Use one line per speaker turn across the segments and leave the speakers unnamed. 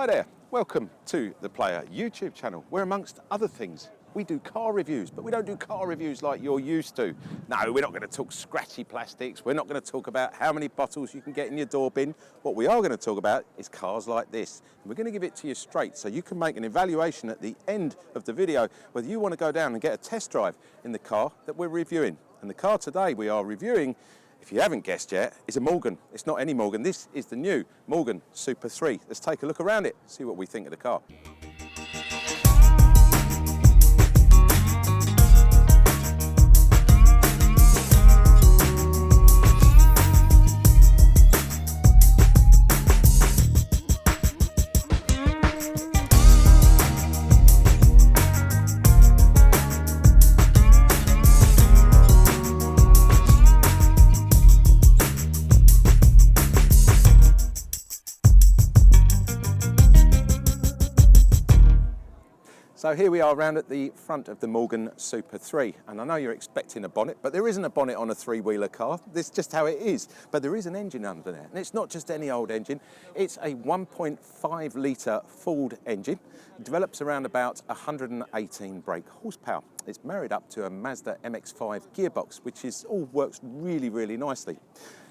Hi there, welcome to The Player YouTube channel, where amongst other things, we do car reviews, but we don't do car reviews like you're used to. No, we're not going to talk scratchy plastics, we're not going to talk about how many bottles you can get in your door bin. What we are going to talk about is cars like this. And we're going to give it to you straight so you can make an evaluation at the end of the video whether you want to go down and get a test drive in the car that we're reviewing. And the car today we are reviewing, if you haven't guessed yet, is a Malvern. It's not any Malvern, this is the new Malvern Super 3. Let's take a look around it, see what we think of the car. So here we are round at the front of the Malvern Super 3, and I know you're expecting a bonnet, but there isn't a bonnet on a three-wheeler car. This is just how it is. But there is an engine under there, and it's not just any old engine. It's a 1.5 litre Ford engine. It develops around about 118 brake horsepower. It's married up to a Mazda MX-5 gearbox, which all works really, really nicely.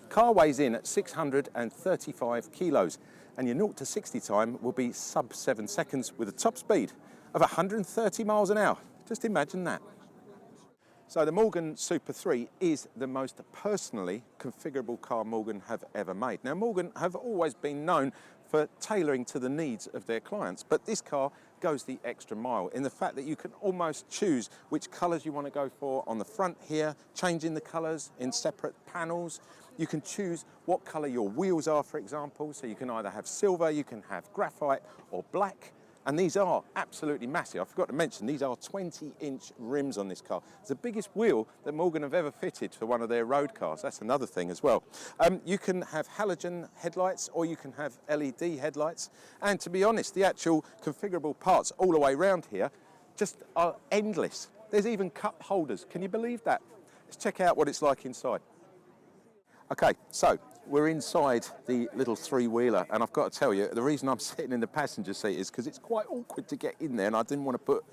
Car weighs in at 635 kilos, and your 0 to 60 time will be sub 7 seconds with a top speed of 130 miles an hour. Just imagine that. So the Malvern Super 3 is the most personally configurable car Malvern have ever made. Now Malvern have always been known for tailoring to the needs of their clients, but this car goes the extra mile in the fact that you can almost choose which colours you want to go for on the front here, changing the colours in separate panels. You can choose what colour your wheels are, for example, so you can either have silver, you can have graphite or black. And these are absolutely massive. I forgot to mention, these are 20-inch rims on this car. It's the biggest wheel that Malvern have ever fitted for one of their road cars. That's another thing as well. You can have halogen headlights or you can have LED headlights. And to be honest, the actual configurable parts all the way around here just are endless. There's even cup holders. Can you believe that? Let's check out what it's like inside. Okay, so we're inside the little three-wheeler, and I've got to tell you, the reason I'm sitting in the passenger seat is because it's quite awkward to get in there, and I didn't want to put,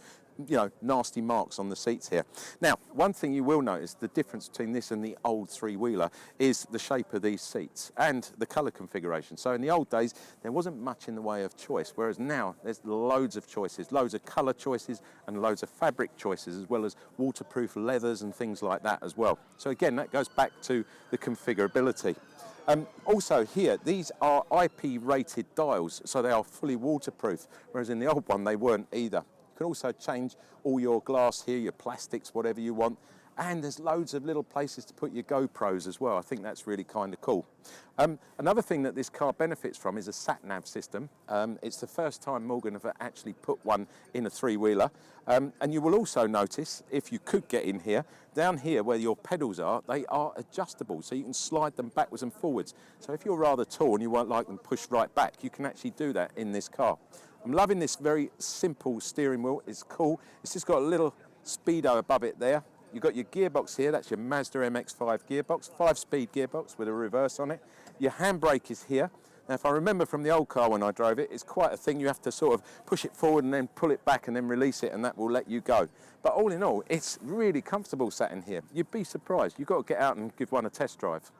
nasty marks on the seats here. Now, one thing you will notice, the difference between this and the old three-wheeler is the shape of these seats and the colour configuration. So in the old days, there wasn't much in the way of choice, whereas now there's loads of choices, loads of colour choices and loads of fabric choices, as well as waterproof leathers and things like that as well. So again, that goes back to the configurability. Also here, these are IP rated dials, so they are fully waterproof, whereas in the old one they weren't either. You can also change all your glass here, your plastics, whatever you want. And there's loads of little places to put your GoPros as well. I think that's really kind of cool. Another thing that this car benefits from is a sat-nav system. It's the first time Malvern have actually put one in a three-wheeler. And you will also notice, if you could get in here, down here where your pedals are, they are adjustable, so you can slide them backwards and forwards. So if you're rather tall and you won't like them pushed right back, you can actually do that in this car. I'm loving this very simple steering wheel. It's cool. It's just got a little speedo above it there. You've got your gearbox here, that's your Mazda MX-5 gearbox, 5-speed gearbox with a reverse on it. Your handbrake is here. Now, if I remember from the old car when I drove it, it's quite a thing. You have to sort of push it forward and then pull it back and then release it, and that will let you go. But all in all, it's really comfortable sat in here. You'd be surprised. You've got to get out and give one a test drive.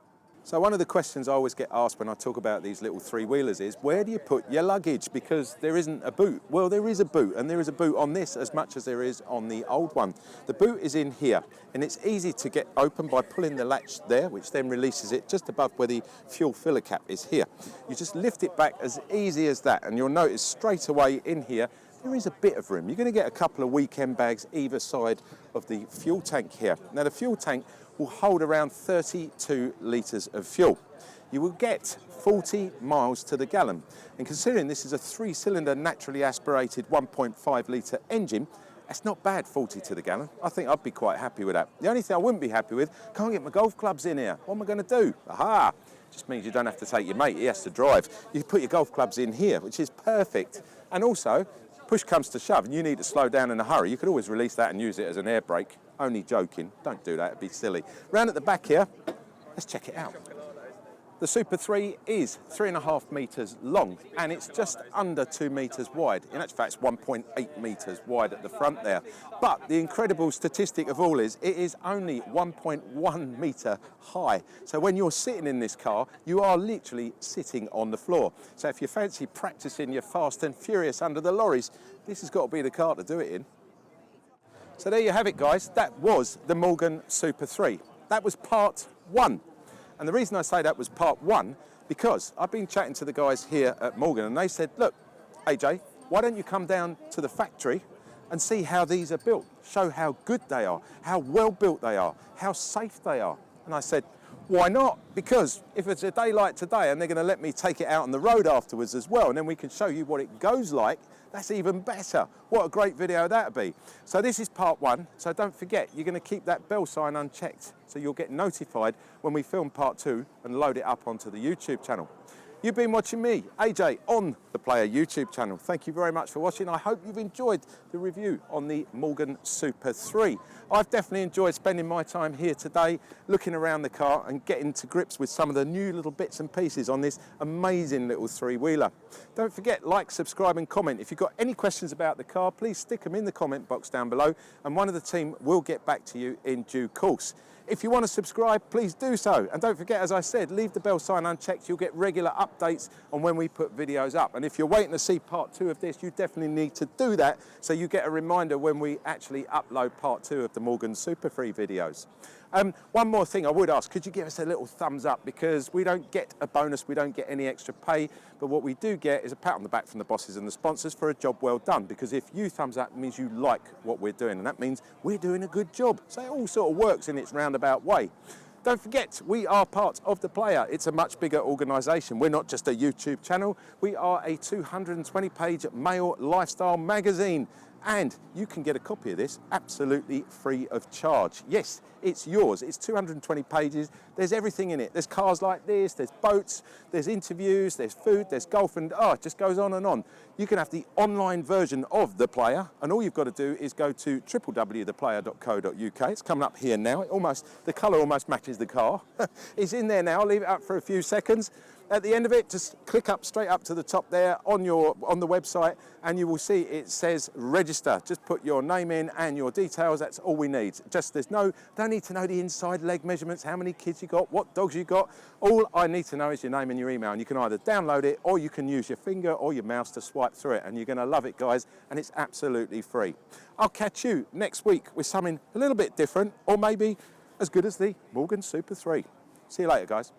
So one of the questions I always get asked when I talk about these little three-wheelers is, where do you put your luggage? Because there isn't a boot. Well, there is a boot, and there is a boot on this as much as there is on the old one. The boot is in here, and it's easy to get open by pulling the latch there, which then releases it just above where the fuel filler cap is here. You just lift it back as easy as that, and you'll notice straight away in here, there is a bit of room. You're going to get a couple of weekend bags either side of the fuel tank here. Now, the fuel tank will hold around 32 litres of fuel. You will get 40 miles to the gallon. And considering this is a 3-cylinder naturally aspirated 1.5 litre engine, that's not bad, 40 to the gallon. I think I'd be quite happy with that. The only thing I wouldn't be happy with, can't get my golf clubs in here. What am I going to do? Aha! Just means you don't have to take your mate, he has to drive. You put your golf clubs in here, which is perfect. And also, push comes to shove and you need to slow down in a hurry, you could always release that and use it as an air brake. Only joking, don't do that, it'd be silly. Round at the back here, let's check it out. The Super 3 is 3.5 metres long and it's just under 2 metres wide. In actual fact, it's 1.8 metres wide at the front there. But the incredible statistic of all is it is only 1.1 metre high. So when you're sitting in this car, you are literally sitting on the floor. So if you fancy practising your fast and furious under the lorries, this has got to be the car to do it in. So there you have it, guys. That was the Malvern Super 3. That was part 1. And the reason I say that was part 1, because I've been chatting to the guys here at Malvern and they said, look, AJ, why don't you come down to the factory and see how these are built, show how good they are, how well built they are, how safe they are. And I said, why not? Because if it's a day like today and they're going to let me take it out on the road afterwards as well, and then we can show you what it goes like, that's even better. What a great video that'd be. So this is part 1, so don't forget, you're going to keep that bell sign unchecked, so you'll get notified when we film part 2 and load it up onto the YouTube channel. You've been watching me, AJ, on the Player YouTube channel. Thank you very much for watching. I hope you've enjoyed the review on the Malvern Super 3. I've definitely enjoyed spending my time here today, looking around the car and getting to grips with some of the new little bits and pieces on this amazing little three-wheeler. Don't forget, like, subscribe and comment. If you've got any questions about the car, please stick them in the comment box down below and one of the team will get back to you in due course. If you want to subscribe, please do so. And don't forget, as I said, leave the bell sign unchecked. You'll get regular updates on when we put videos up. And if you're waiting to see part 2 of this, you definitely need to do that so you get a reminder when we actually upload part 2 of the Malvern Super 3 videos. One more thing I would ask, could you give us a little thumbs up, because we don't get a bonus, we don't get any extra pay, but what we do get is a pat on the back from the bosses and the sponsors for a job well done, because if you thumbs up, it means you like what we're doing, and that means we're doing a good job. So it all sort of works in its roundabout way. Don't forget, we are part of The Player. It's a much bigger organisation. We're not just a YouTube channel, we are a 220-page male lifestyle magazine. And you can get a copy of this absolutely free of charge. Yes, it's yours. It's 220 pages. There's everything in it. There's cars like this, there's boats, there's interviews, there's food, there's golf, and it just goes on and on. You can have the online version of The Player, and all you've got to do is go to www.theplayer.co.uk. It's coming up here now. The colour almost matches the car. It's in there now. I'll leave it up for a few seconds. At the end of it, just click up straight up to the top there on the website, and you will see it says register. Just put your name in and your details. That's all we need. Don't need to know the inside leg measurements, how many kids you got, what dogs you got. All I need to know is your name and your email, and you can either download it or you can use your finger or your mouse to swipe through it, and you're going to love it, guys, and it's absolutely free. I'll catch you next week with something a little bit different, or maybe as good as the Malvern Super 3. See you later, guys.